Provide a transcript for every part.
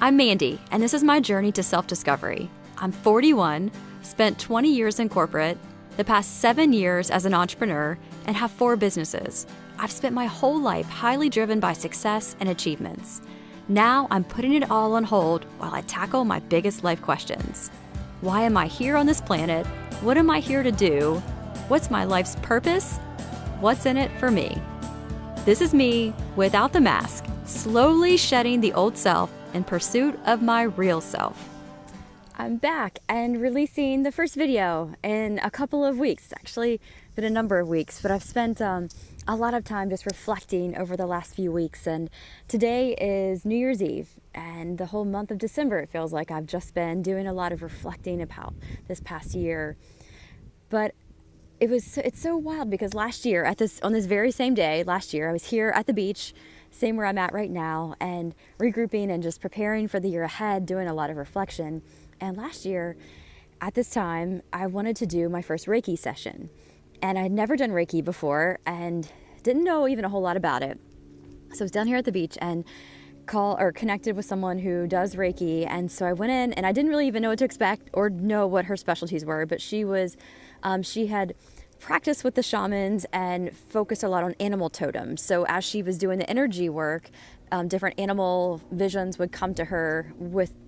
I'm Mandy, and this is my journey to self-discovery. I'm 41, spent 20 years in corporate, the past 7 years as an entrepreneur, and have 4 businesses. I've spent my whole life highly driven by success and achievements. Now I'm putting it all on hold while I tackle my biggest life questions. Why am I here on this planet? What am I here to do? What's my life's purpose? What's in it for me? This is me without the mask, slowly shedding the old self in pursuit of my real self. I'm back and releasing the first video in a couple of weeks. It's actually been a number of weeks, but I've spent a lot of time just reflecting over the last few weeks. And today is New Year's Eve, and the whole month of December, it feels like I've just been doing a lot of reflecting about this past year. But it's so wild because last year on this very same day last year, I was here at the beach, same where I'm at right now, and regrouping and just preparing for the year ahead, doing a lot of reflection. And last year at this time, I wanted to do my first Reiki session, and I'd never done Reiki before and didn't know even a whole lot about it. So I was down here at the beach and connected with someone who does Reiki. And so I went in and I didn't really even know what to expect or know what her specialties were, but she had practiced with the shamans and focused a lot on animal totems. So as she was doing the energy work, different animal visions would come to her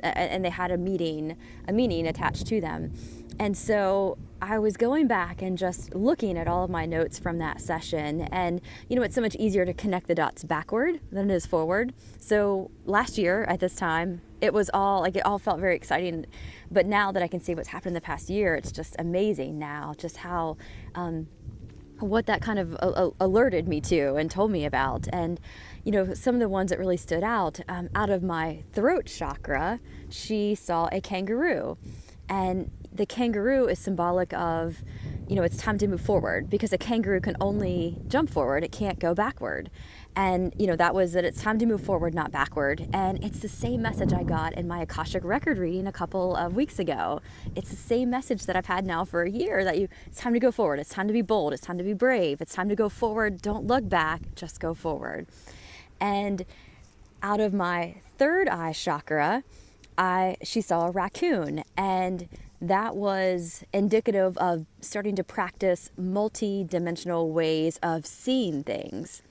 and they had a meaning attached to them. And so I was going back and just looking at all of my notes from that session. And, it's so much easier to connect the dots backward than it is forward. So last year at this time, it all felt very exciting. But now that I can see what's happened in the past year, it's just amazing now, just how, what that kind of alerted me to and told me about. And, some of the ones that really stood out of my throat chakra, she saw a kangaroo. And the kangaroo is symbolic of, it's time to move forward, because a kangaroo can only jump forward. It can't go backward. And, that was that it's time to move forward, not backward. And it's the same message I got in my Akashic record reading a couple of weeks ago. It's the same message that I've had now for a year, that it's time to go forward. It's time to be bold. It's time to be brave. It's time to go forward. Don't look back, just go forward. And out of my third eye chakra, she saw a raccoon, and that was indicative of starting to practice multi-dimensional ways of seeing things,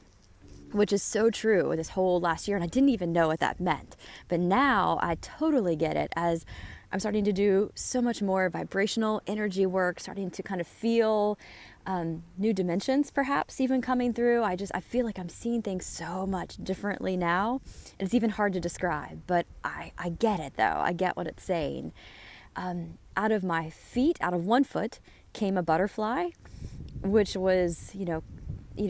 which is so true this whole last year. And I didn't even know what that meant, but now I totally get it, as I'm starting to do so much more vibrational energy work, starting to kind of feel new dimensions perhaps even coming through. I feel like I'm seeing things so much differently now. It's even hard to describe, but I get it though. I get what it's saying. Out of my feet, out of one foot, came a butterfly, which was,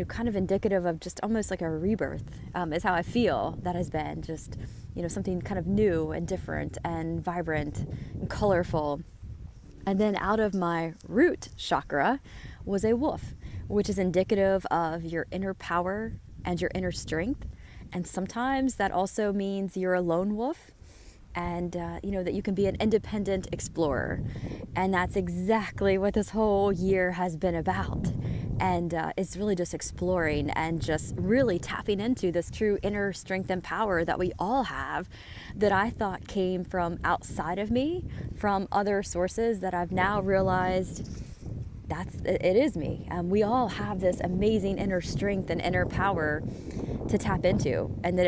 kind of indicative of just almost like a rebirth, is how I feel that has been just, something kind of new and different and vibrant and colorful. And then out of my root chakra was a wolf, which is indicative of your inner power and your inner strength. And sometimes that also means you're a lone wolf, and that you can be an independent explorer. And that's exactly what this whole year has been about. And it's really just exploring and just really tapping into this true inner strength and power that we all have, that I thought came from outside of me, from other sources, that I've now realized it is me. We all have this amazing inner strength and inner power to tap into, and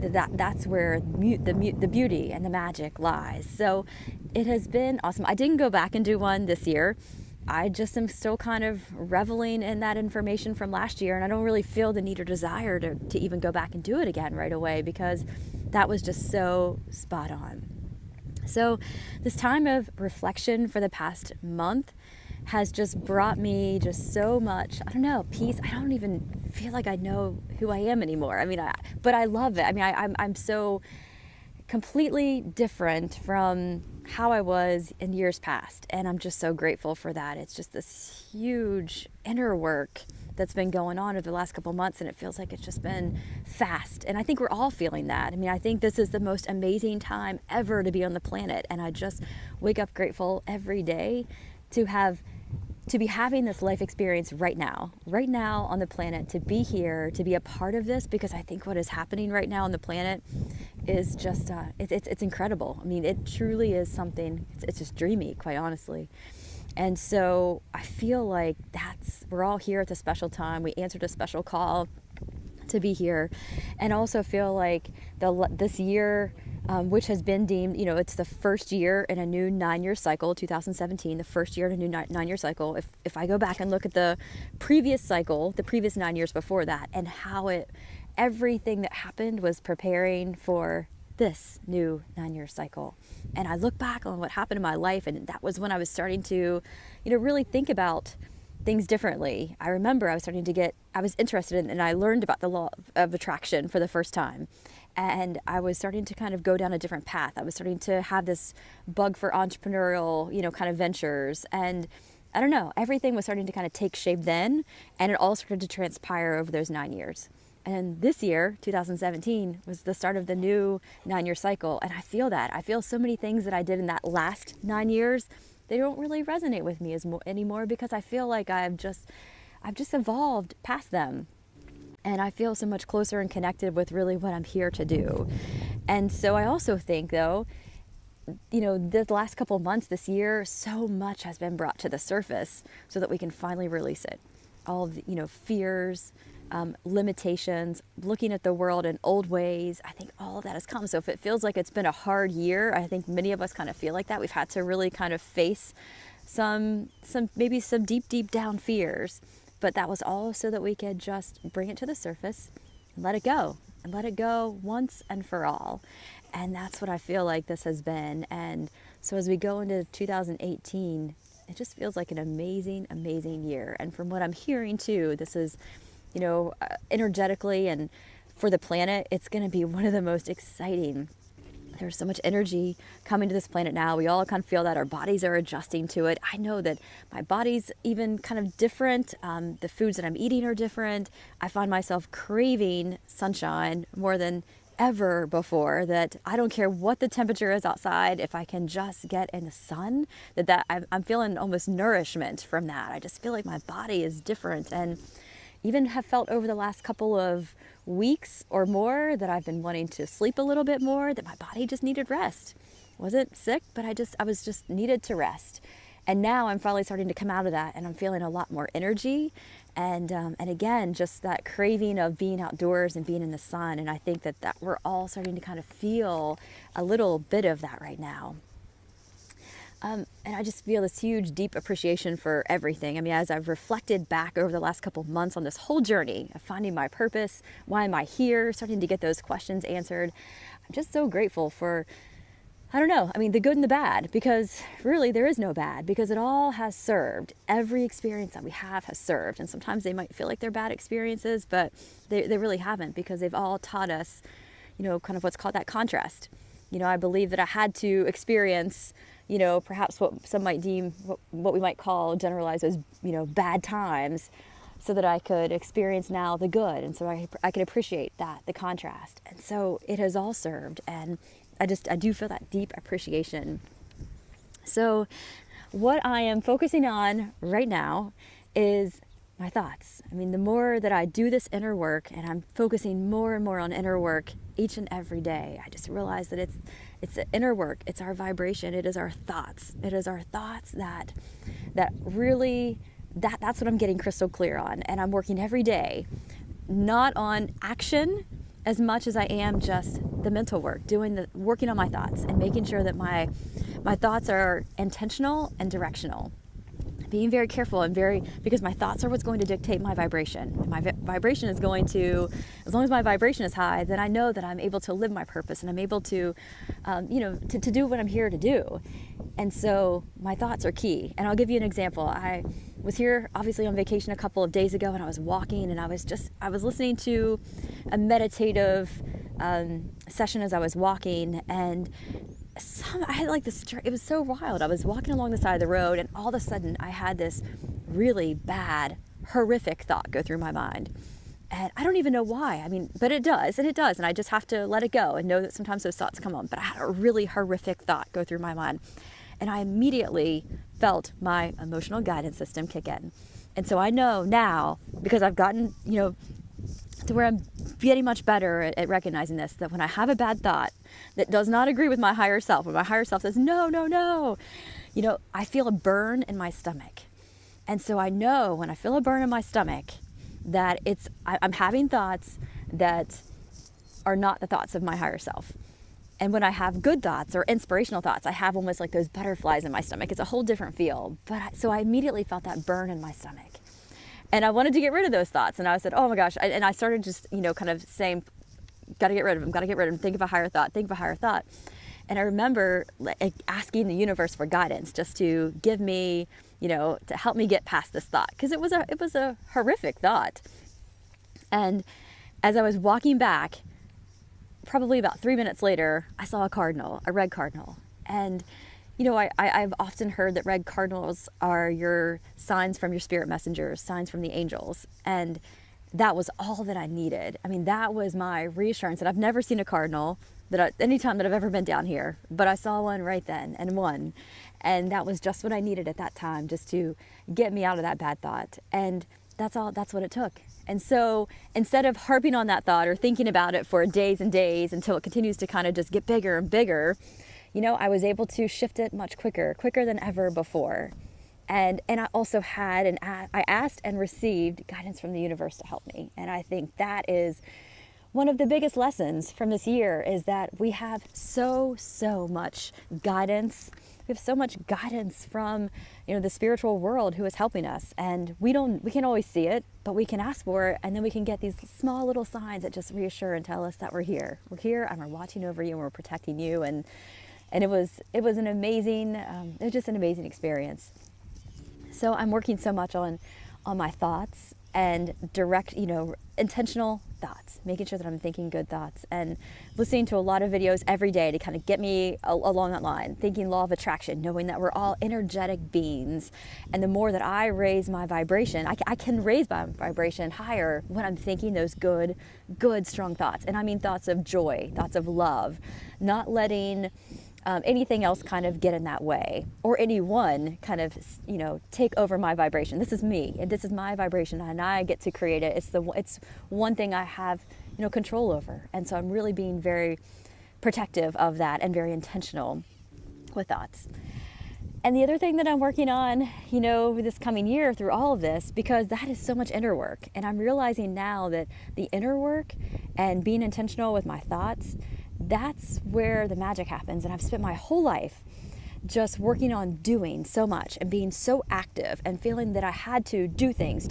that's where the beauty and the magic lies. So it has been awesome. I didn't go back and do one this year. I just am still kind of reveling in that information from last year, and I don't really feel the need or desire to even go back and do it again right away, because that was just so spot on. So this time of reflection for the past month has just brought me just so much, peace. I don't even feel like I know who I am anymore. But I love it. I'm so completely different from how I was in years past, and I'm just so grateful for that. It's just this huge inner work that's been going on over the last couple months, and it feels like it's just been fast. And I think we're all feeling that. I think this is the most amazing time ever to be on the planet, and I just wake up grateful every day to have to be having this life experience right now on the planet, to be here, to be a part of this, because I think what is happening right now on the planet is just, it's incredible. I mean, it truly is something, it's just dreamy, quite honestly. And so I feel like we're all here at a special time. We answered a special call to be here, and also feel like this year, which has been deemed, it's the first year in a new 9-year cycle, 2017, the first year in a new 9-year cycle. If I go back and look at the previous cycle, the previous 9 years before that, and how everything that happened was preparing for this new 9-year cycle. And I look back on what happened in my life, and that was when I was starting to, really think about things differently. I remember I was interested in, and I learned about the law of attraction for the first time. And I was starting to kind of go down a different path. I was starting to have this bug for entrepreneurial, kind of ventures. And I don't know, everything was starting to kind of take shape then. And it all started to transpire over those 9 years. And this year, 2017, was the start of the new 9-year cycle. And I feel that. I feel so many things that I did in that last 9 years, they don't really resonate with me anymore, because I feel like I've just evolved past them. And I feel so much closer and connected with really what I'm here to do. And so I also think, though, the last couple of months this year, so much has been brought to the surface so that we can finally release it. All of the, fears, limitations, looking at the world in old ways. I think all of that has come. So if it feels like it's been a hard year, I think many of us kind of feel like that. We've had to really kind of face some deep down fears. But that was all so that we could just bring it to the surface and let it go once and for all. And that's what I feel like this has been. And so as we go into 2018, it just feels like an amazing, amazing year. And from what I'm hearing too, this is, energetically and for the planet, it's going to be one of the most exciting. There's so much energy coming to this planet now. We all kind of feel that our bodies are adjusting to it. I know that my body's even kind of different. The foods that I'm eating are different. I find myself craving sunshine more than ever before, that I don't care what the temperature is outside. If I can just get in the sun, I'm feeling almost nourishment from that. I just feel like my body is different, and even have felt over the last couple of weeks or more that I've been wanting to sleep a little bit more, that my body just needed rest. Wasn't sick, but I was just needed to rest. And now I'm finally starting to come out of that, and I'm feeling a lot more energy, and again, just that craving of being outdoors and being in the sun. And I think that we're all starting to kind of feel a little bit of that right now. And I just feel this huge, deep appreciation for everything. I mean, as I've reflected back over the last couple of months on this whole journey of finding my purpose, why am I here, starting to get those questions answered, I'm just so grateful for, I don't know, I mean, the good and the bad, because really there is no bad, because it all has served. Every experience that we have has served. And sometimes they might feel like they're bad experiences, but they really haven't, because they've all taught us, kind of what's called that contrast. I believe that I had to experience, perhaps what some might deem, what we might call, generalize as, bad times, so that I could experience now the good. And so I could appreciate that, the contrast. And so it has all served. And I do feel that deep appreciation. So what I am focusing on right now is my thoughts. I mean, the more that I do this inner work, and I'm focusing more and more on inner work each and every day, I just realize that it's the inner work. It's our vibration. It is our thoughts. It is our thoughts that really, that's what I'm getting crystal clear on. And I'm working every day, not on action as much as I am just the mental work, working on my thoughts and making sure that my thoughts are intentional and directional. Being very careful because my thoughts are what's going to dictate my vibration. My vibration is going to, as long as my vibration is high, then I know that I'm able to live my purpose, and I'm able to, to do what I'm here to do. And so my thoughts are key. And I'll give you an example. I was here obviously on vacation a couple of days ago, and I was walking, and I was listening to a meditative session as I was walking, and I had like this, it was so wild. I was walking along the side of the road, and all of a sudden I had this really bad, horrific thought go through my mind. And I don't even know why. I mean, but it does. And I just have to let it go and know that sometimes those thoughts come on. But I had a really horrific thought go through my mind. And I immediately felt my emotional guidance system kick in. And so I know now, because I've gotten, to where I'm getting much better at recognizing this, that when I have a bad thought that does not agree with my higher self, when my higher self says, no, no, no, I feel a burn in my stomach. And so I know when I feel a burn in my stomach that I'm having thoughts that are not the thoughts of my higher self. And when I have good thoughts or inspirational thoughts, I have almost like those butterflies in my stomach. It's a whole different feel. So I immediately felt that burn in my stomach. And I wanted to get rid of those thoughts. And I said, oh my gosh. And I started just, kind of saying, got to get rid of them, think of a higher thought. And I remember asking the universe for guidance just to give me, to help me get past this thought. Because it was a horrific thought. And as I was walking back, probably about 3 minutes later, I saw a red cardinal. And, I've often heard that red cardinals are your signs from your spirit messengers, signs from the angels. And that was all that I needed. I mean, that was my reassurance that I've never seen a cardinal any time that I've ever been down here, but I saw one right then and one. And that was just what I needed at that time, just to get me out of that bad thought. And that's what it took. And so instead of harping on that thought or thinking about it for days and days until it continues to kind of just get bigger and bigger, I was able to shift it much quicker than ever before. And I also I asked and received guidance from the universe to help me. And I think that is one of the biggest lessons from this year, is that we have so much guidance. We have so much guidance from, the spiritual world who is helping us. And we can't always see it, but we can ask for it. And then we can get these small little signs that just reassure and tell us that we're here. We're here and we're watching over you and we're protecting you. And it was an amazing, it was just an amazing experience. So I'm working so much on my thoughts and direct, intentional thoughts, making sure that I'm thinking good thoughts, and listening to a lot of videos every day to kind of get me along that line, thinking law of attraction, knowing that we're all energetic beings. And the more that I raise my vibration, I can raise my vibration higher when I'm thinking those good, strong thoughts. And I mean thoughts of joy, thoughts of love, not letting anything else kind of get in that way, or anyone kind of, take over my vibration. This is me, and this is my vibration, and I get to create it. It's one thing I have, control over. And so I'm really being very protective of that and very intentional with thoughts. And the other thing that I'm working on, this coming year through all of this, because that is so much inner work. And I'm realizing now that the inner work and being intentional with my thoughts, that's where the magic happens. And I've spent my whole life just working on doing so much and being so active and feeling that I had to do things,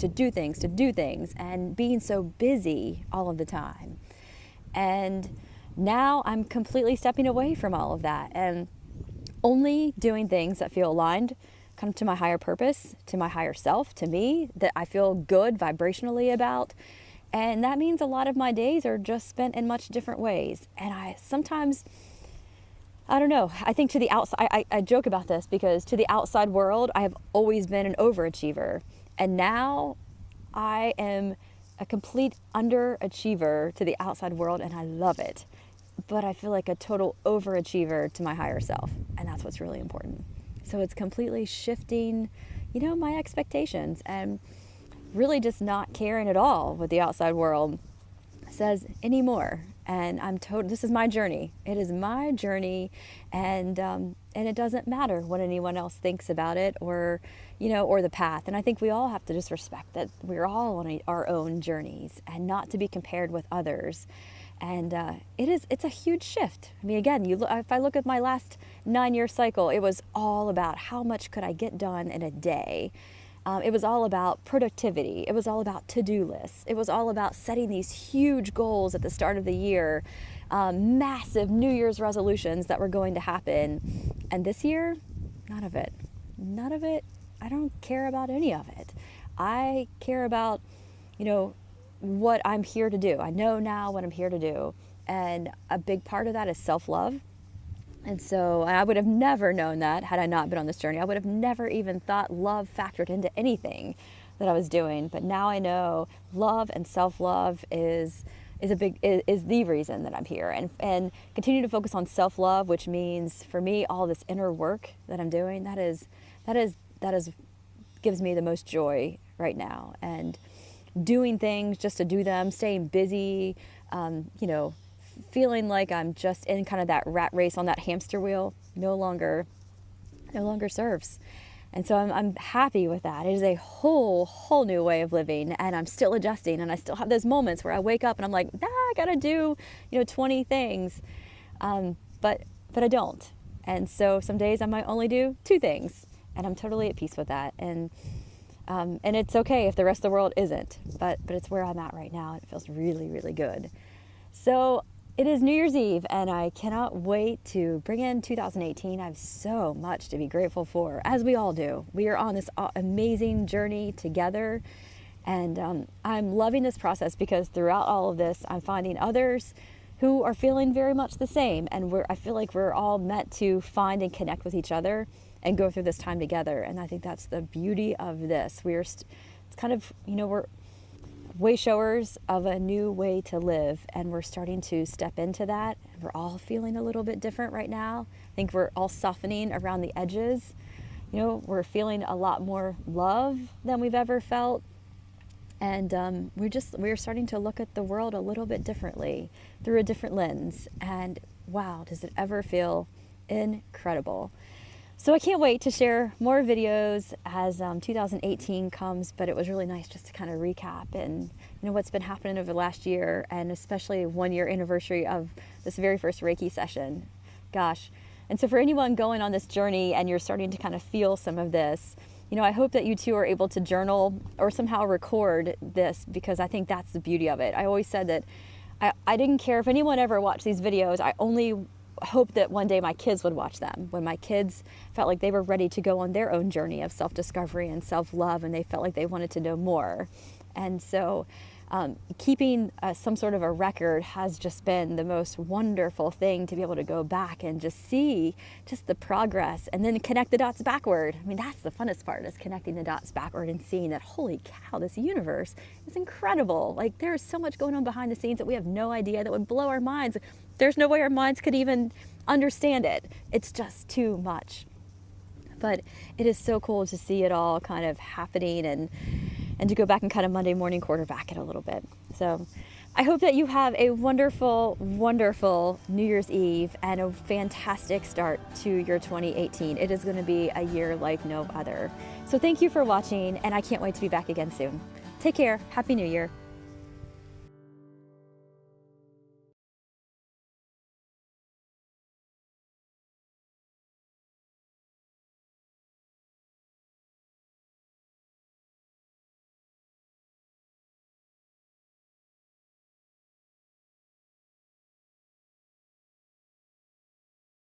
and being so busy all of the time. And now I'm completely stepping away from all of that and only doing things that feel aligned kind of to my higher purpose, to my higher self, to me, that I feel good vibrationally about. And that means a lot of my days are just spent in much different ways. And I don't know, I think to the outside, I joke about this because to the outside world, I have always been an overachiever. And now I am a complete underachiever to the outside world, and I love it. But I feel like a total overachiever to my higher self. And that's what's really important. So it's completely shifting, my expectations, and really just not caring at all what the outside world says anymore. And this is my journey. It is my journey, and it doesn't matter what anyone else thinks about it, or the path. And I think we all have to just respect that we're all on our own journeys, and not to be compared with others. And it's a huge shift. I mean, again, if I look at my last 9-year cycle, it was all about how much could I get done in a day. It was all about productivity. It was all about to-do lists. It was all about setting these huge goals at the start of the year, massive New Year's resolutions that were going to happen. And this year, none of it. I don't care about any of it. I care about, what I'm here to do. I know now what I'm here to do. And a big part of that is self-love. And so I would have never known that had I not been on this journey. I would have never even thought love factored into anything that I was doing. But now I know love and self-love is is the reason that I'm here, and continue to focus on self-love, which means for me all this inner work that I'm doing, that is gives me the most joy right now. And doing things just to do them, staying busy, feeling like I'm just in kind of that rat race on that hamster wheel no longer serves. And so I'm happy with that. It is a whole new way of living, and I'm still adjusting, and I still have those moments where I wake up and I'm like, I gotta do 20 things, but I don't. And so some days I might only do 2 things, and I'm totally at peace with that. And it's okay if the rest of the world isn't, but it's where I'm at right now. It feels really, really good. So it is New Year's Eve, and I cannot wait to bring in 2018. I have so much to be grateful for, as we all do. We are on this amazing journey together, and I'm loving this process because throughout all of this, I'm finding others who are feeling very much the same, and I feel like we're all meant to find and connect with each other and go through this time together. And I think that's the beauty of this. It's kind of, we're way showers of a new way to live, and we're starting to step into that. We're all feeling a little bit different right now. I think we're all softening around the edges. We're feeling a lot more love than we've ever felt, and we're starting to look at the world a little bit differently through a different lens. And wow, does it ever feel incredible. So I can't wait to share more videos as 2018 comes, but it was really nice just to kind of recap and what's been happening over the last year, and especially 1-year anniversary of this very first Reiki session. Gosh. And so for anyone going on this journey and you're starting to kind of feel some of this, I hope that you too are able to journal or somehow record this, because I think that's the beauty of it. I always said that I didn't care if anyone ever watched these videos. I only hope that one day my kids would watch them, when my kids felt like they were ready to go on their own journey of self-discovery and self-love, and they felt like they wanted to know more. And so keeping some sort of a record has just been the most wonderful thing, to be able to go back and just see just the progress and then connect the dots backward. I mean, that's the funnest part, is connecting the dots backward and seeing that, holy cow, this universe is incredible. Like, there's so much going on behind the scenes that we have no idea, that would blow our minds. There's no way our minds could even understand it. It's just too much. But it is so cool to see it all kind of happening, and to go back and kind of Monday morning quarterback it a little bit. So I hope that you have a wonderful, wonderful New Year's Eve and a fantastic start to your 2018. It is going to be a year like no other. So thank you for watching, and I can't wait to be back again soon. Take care. Happy New Year.